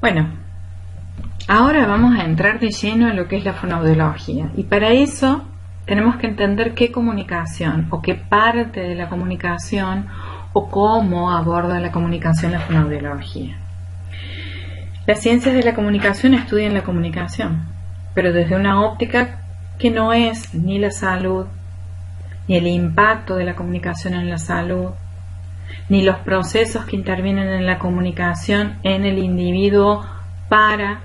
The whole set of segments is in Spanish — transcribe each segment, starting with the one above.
Bueno, ahora vamos a entrar de lleno en lo que es la fonoaudiología, y para eso tenemos que entender qué comunicación o qué parte de la comunicación o cómo aborda la comunicación la fonoaudiología. Las ciencias de la comunicación estudian la comunicación, pero desde una óptica que no es ni la salud, ni el impacto de la comunicación en la salud, ni los procesos que intervienen en la comunicación en el individuo para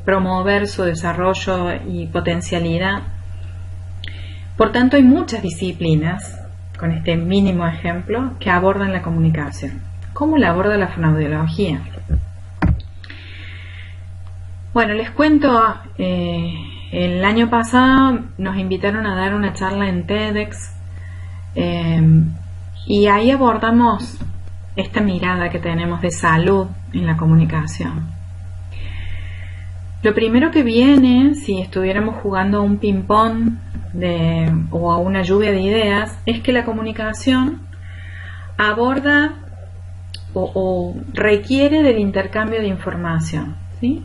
promover su desarrollo y potencialidad. Por tanto, hay muchas disciplinas, con este mínimo ejemplo, que abordan la comunicación. ¿Cómo la aborda la fonoaudiología? Bueno, les cuento, el año pasado nos invitaron a dar una charla en TEDx y ahí abordamos esta mirada que tenemos de salud en la comunicación. Lo primero que viene, si estuviéramos jugando a un ping-pong o a una lluvia de ideas, es que la comunicación aborda o requiere del intercambio de información, ¿sí?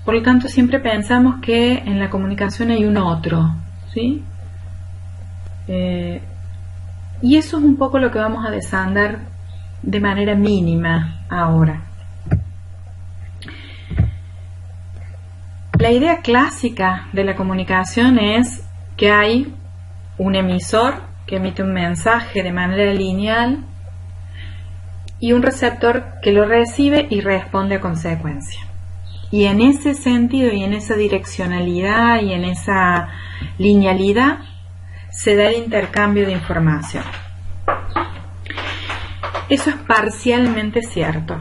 Por lo tanto, siempre pensamos que en la comunicación hay un otro, ¿sí? Y eso es un poco lo que vamos a desandar de manera mínima ahora. La idea clásica de la comunicación es que hay un emisor que emite un mensaje de manera lineal y un receptor que lo recibe y responde a consecuencia. Y en ese sentido y en esa direccionalidad y en esa linealidad se da el intercambio de información. Eso es parcialmente cierto.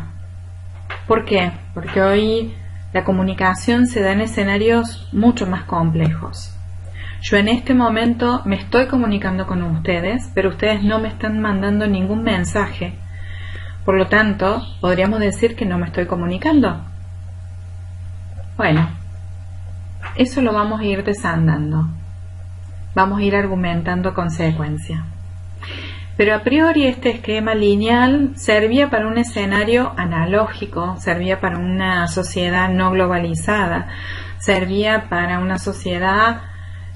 ¿Por qué? Porque hoy la comunicación se da en escenarios mucho más complejos. Yo en este momento me estoy comunicando con ustedes, pero ustedes no me están mandando ningún mensaje. Por lo tanto, podríamos decir que no me estoy comunicando. Bueno, eso lo vamos a ir desandando. Vamos a ir argumentando consecuencia. Pero a priori este esquema lineal servía para un escenario analógico, servía para una sociedad no globalizada, servía para una sociedad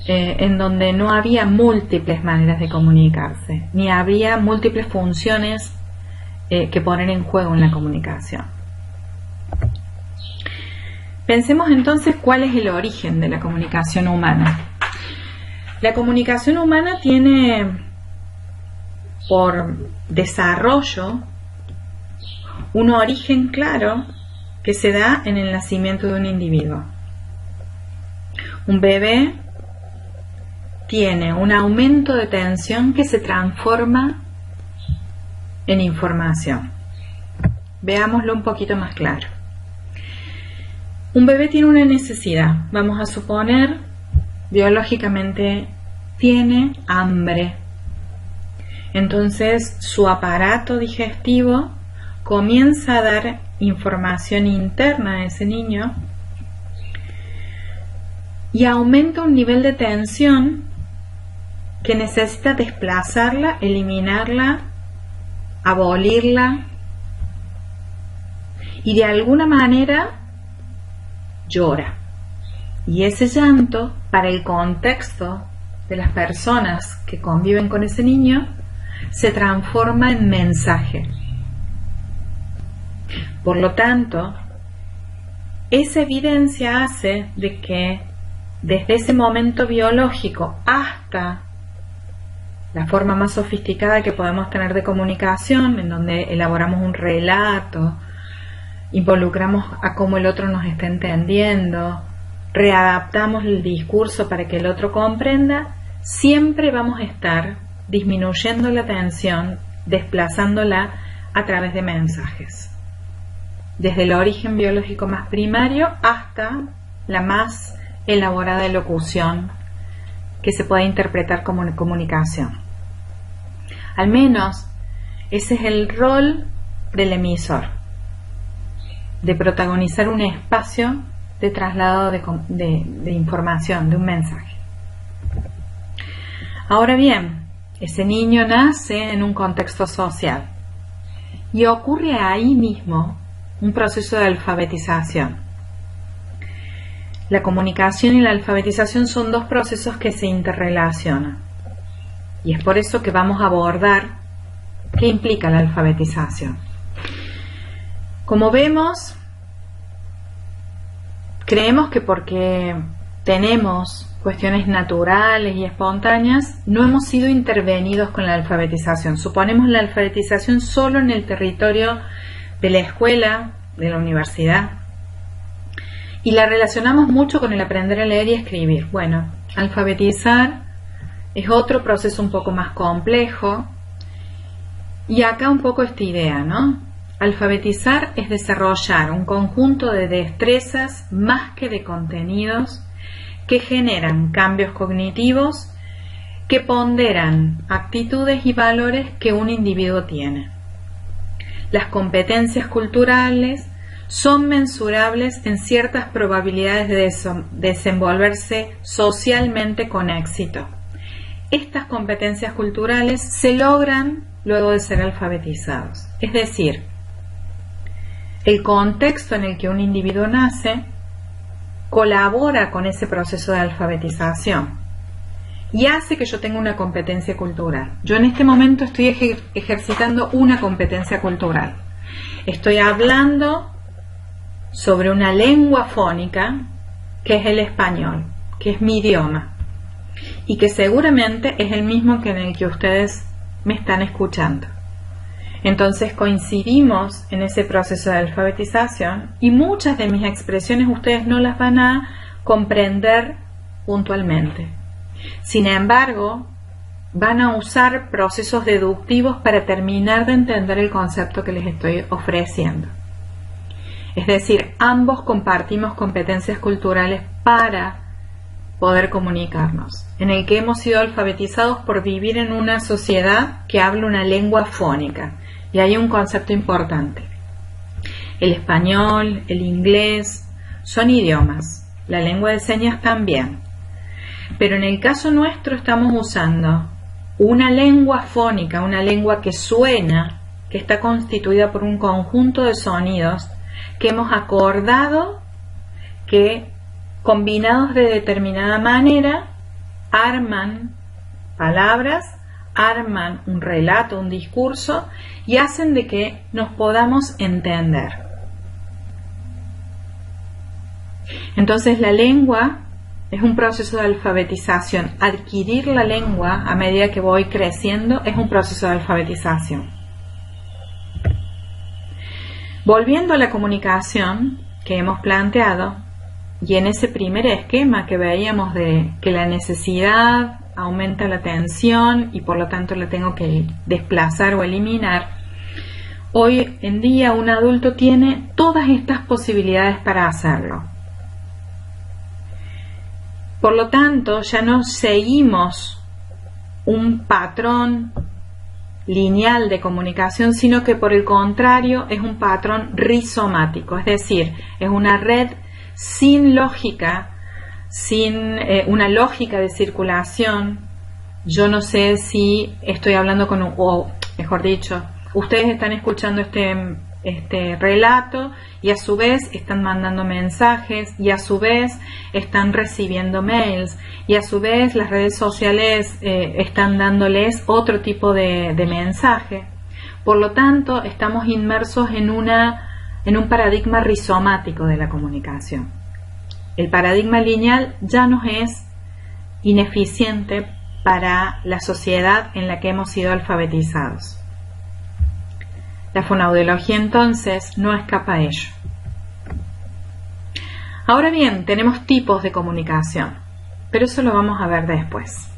en donde no había múltiples maneras de comunicarse, ni había múltiples funciones que poner en juego en la comunicación. Pensemos entonces cuál es el origen de la comunicación humana. La comunicación humana tiene por desarrollo un origen claro que se da en el nacimiento de un individuo. Un bebé tiene un aumento de tensión que se transforma en información. Veámoslo un poquito más claro. Un bebé tiene una necesidad, vamos a suponer, biológicamente tiene hambre. Entonces su aparato digestivo comienza a dar información interna a ese niño y aumenta un nivel de tensión que necesita desplazarla, eliminarla, abolirla, y de alguna manera llora. Y ese llanto, para el contexto de las personas que conviven con ese niño, se transforma en mensaje. Por lo tanto, esa evidencia hace de que desde ese momento biológico hasta la forma más sofisticada que podemos tener de comunicación, en donde elaboramos un relato, involucramos a cómo el otro nos está entendiendo, readaptamos el discurso para que el otro comprenda, siempre vamos a estar disminuyendo la tensión, desplazándola a través de mensajes. Desde el origen biológico más primario hasta la más elaborada elocución que se puede interpretar como comunicación. Al menos ese es el rol del emisor, de protagonizar un espacio de traslado de información, de un mensaje. Ahora bien, ese niño nace en un contexto social y ocurre ahí mismo un proceso de alfabetización. La comunicación y la alfabetización son dos procesos que se interrelacionan. Y es por eso que vamos a abordar qué implica la alfabetización. Como vemos, creemos que porque tenemos cuestiones naturales y espontáneas, no hemos sido intervenidos con la alfabetización. Suponemos la alfabetización solo en el territorio de la escuela, de la universidad, y la relacionamos mucho con el aprender a leer y escribir. Bueno, alfabetizar es otro proceso un poco más complejo, y acá un poco esta idea, ¿no? Alfabetizar es desarrollar un conjunto de destrezas más que de contenidos que generan cambios cognitivos que ponderan actitudes y valores que un individuo tiene. Las competencias culturales son mensurables en ciertas probabilidades de desenvolverse socialmente con éxito. Estas competencias culturales se logran luego de ser alfabetizados. Es decir, el contexto en el que un individuo nace colabora con ese proceso de alfabetización y hace que yo tenga una competencia cultural. Yo en este momento estoy ejercitando una competencia cultural. Estoy hablando sobre una lengua fónica que es el español, que es mi idioma y que seguramente es el mismo que en el que ustedes me están escuchando. Entonces coincidimos en ese proceso de alfabetización y muchas de mis expresiones ustedes no las van a comprender puntualmente. Sin embargo, van a usar procesos deductivos para terminar de entender el concepto que les estoy ofreciendo. Es decir, ambos compartimos competencias culturales para poder comunicarnos, en el que hemos sido alfabetizados por vivir en una sociedad que habla una lengua fónica. Y hay un concepto importante. El español, el inglés, son idiomas. La lengua de señas también. Pero en el caso nuestro estamos usando una lengua fónica, una lengua que suena, que está constituida por un conjunto de sonidos que hemos acordado que, combinados de determinada manera, arman palabras, arman un relato, un discurso y hacen de que nos podamos entender. Entonces la lengua es un proceso de alfabetización. Adquirir la lengua a medida que voy creciendo es un proceso de alfabetización. Volviendo a la comunicación que hemos planteado, y en ese primer esquema que veíamos de que la necesidad aumenta la tensión y por lo tanto la tengo que desplazar o eliminar, hoy en día un adulto tiene todas estas posibilidades para hacerlo. Por lo tanto, ya no seguimos un patrón lineal de comunicación, sino que por el contrario es un patrón rizomático, es decir, es una red sin lógica, sin una lógica de circulación. Yo no sé si estoy hablando con o mejor dicho, ustedes están escuchando este relato y a su vez están mandando mensajes y a su vez están recibiendo mails y a su vez las redes sociales están dándoles otro tipo de mensaje. Por lo tanto, estamos inmersos en un paradigma rizomático de la comunicación. El paradigma lineal ya nos es ineficiente para la sociedad en la que hemos sido alfabetizados. La fonoaudiología entonces no escapa a ello. Ahora bien, tenemos tipos de comunicación, pero eso lo vamos a ver después.